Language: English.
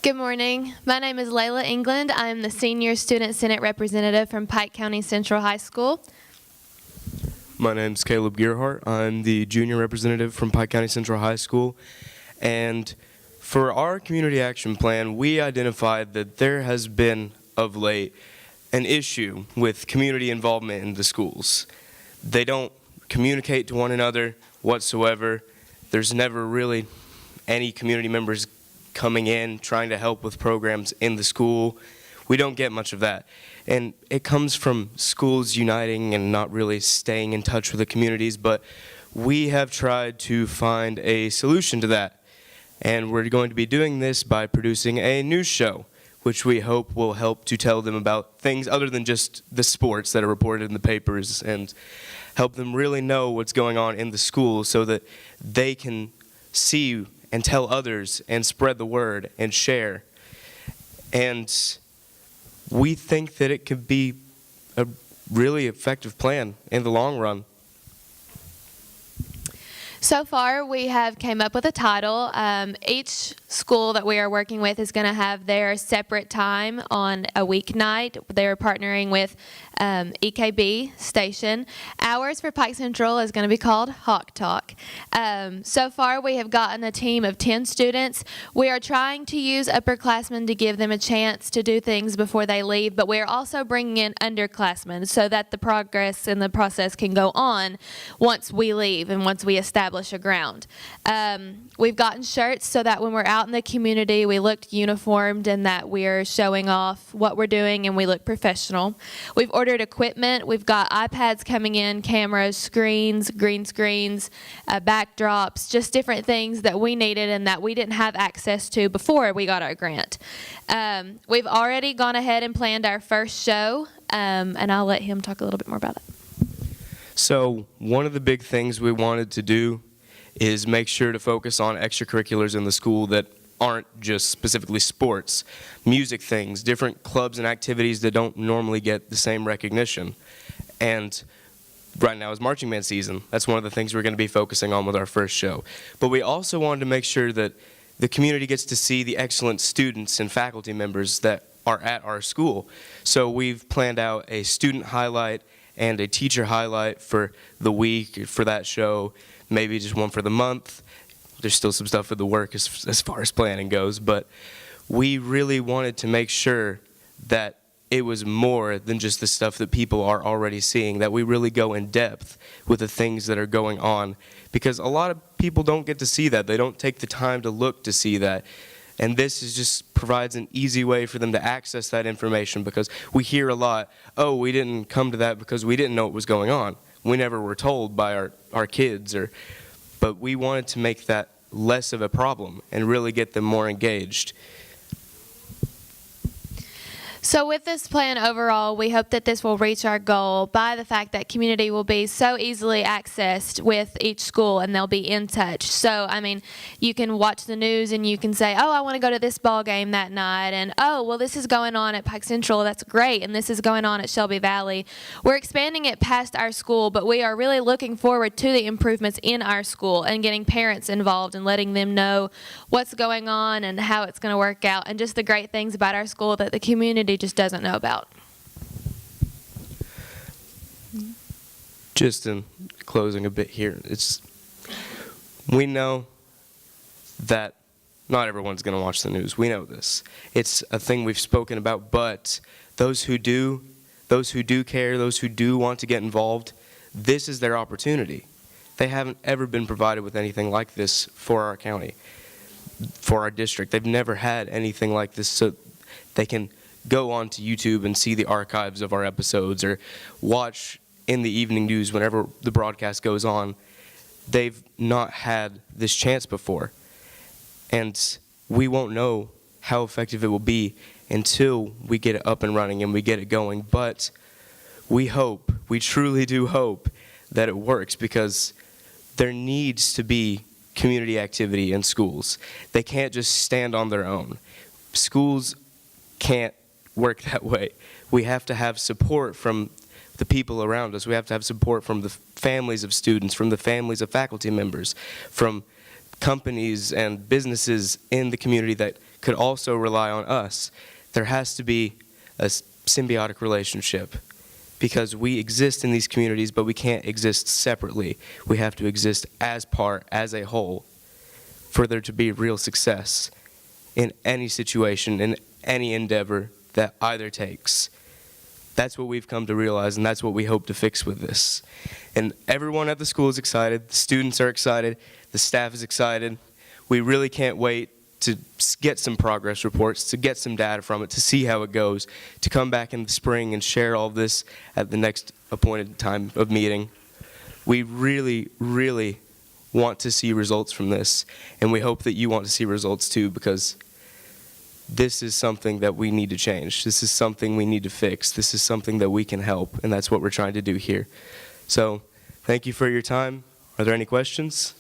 Good morning. My name is Layla England. I'm the Senior Student Senate Representative from Pike County Central High School. My name's Caleb Gearhart. I'm the Junior Representative from Pike County Central High School. And for our community action plan, we identified that there has been, of late, an issue with community involvement in the schools. They don't communicate to one another whatsoever. There's never really any community members coming in, trying to help with programs in the school. We don't get much of that. And it comes from schools uniting and not really staying in touch with the communities, but we have tried to find a solution to that. And we're going to be doing this by producing a news show, which we hope will help to tell them about things other than just the sports that are reported in the papers, and help them really know what's going on in the school so that they can see and tell others and spread the word and share. And we think that it could be a really effective plan in the long run. So far, we have came up with a title. Each school that we are working with is going to have their separate time on a weeknight. They're partnering with EKB station. Ours for Pike Central is going to be called Hawk Talk. So far, we have gotten a team of 10 students. We are trying to use upperclassmen to give them a chance to do things before they leave, but we are also bringing in underclassmen so that the progress and the process can go on once we leave and once we establish a ground. We've gotten shirts so that when we're out in the community, we look uniformed and that we're showing off what we're doing and we look professional. We've ordered equipment. We've got iPads coming in, cameras, screens, green screens, backdrops, just different things that we needed and that we didn't have access to before we got our grant. We've already gone ahead and planned our first show, and I'll let him talk a little bit more about it. So one of the big things we wanted to do is make sure to focus on extracurriculars in the school that aren't just specifically sports, music things, different clubs and activities that don't normally get the same recognition. And right now is marching band season. That's one of the things we're going to be focusing on with our first show. But we also wanted to make sure that the community gets to see the excellent students and faculty members that are at our school. So we've planned out a student highlight and a teacher highlight for the week for that show, maybe just one for the month. There's still some stuff with the work as far as planning goes, but we really wanted to make sure that it was more than just the stuff that people are already seeing, that we really go in depth with the things that are going on, because a lot of people don't get to see that. They don't take the time to look to see that. And this is just provides an easy way for them to access that information, because we hear a lot, oh, we didn't come to that because we didn't know what was going on. We never were told by our kids, but we wanted to make that less of a problem and really get them more engaged. So with this plan overall, we hope that this will reach our goal by the fact that community will be so easily accessed with each school and they'll be in touch. So, I mean, you can watch the news and you can say, oh, I want to go to this ball game that night. And, oh, well, this is going on at Pike Central. That's great. And this is going on at Shelby Valley. We're expanding it past our school, but we are really looking forward to the improvements in our school and getting parents involved and letting them know what's going on and how it's going to work out and just the great things about our school that the community just doesn't know about. Just in closing a bit here, we know that not everyone's going to watch the news. We know this. It's a thing we've spoken about, but those who do care, those who do want to get involved, this is their opportunity. They haven't ever been provided with anything like this for our county, for our district. They've never had anything like this, so they can go onto YouTube and see the archives of our episodes or watch in the evening news whenever the broadcast goes on. They've not had this chance before. And we won't know how effective it will be until we get it up and running and we get it going. But we truly do hope that it works, because there needs to be community activity in schools. They can't just stand on their own. Schools can't work that way. We have to have support from the people around us. We have to have support from the families of students, from the families of faculty members, from companies and businesses in the community that could also rely on us. There has to be a symbiotic relationship because we exist in these communities, but we can't exist separately. We have to exist as part, as a whole, for there to be real success in any situation, in any endeavor that either takes. That's what we've come to realize, and that's what we hope to fix with this. And everyone at the school is excited, the students are excited, the staff is excited. We really can't wait to get some progress reports, to get some data from it, to see how it goes, to come back in the spring and share all this at the next appointed time of meeting. We really, really want to see results from this, and we hope that you want to see results too, because this is something that we need to change. This is something we need to fix. This is something that we can help, and that's what we're trying to do here. So, thank you for your time. Are there any questions?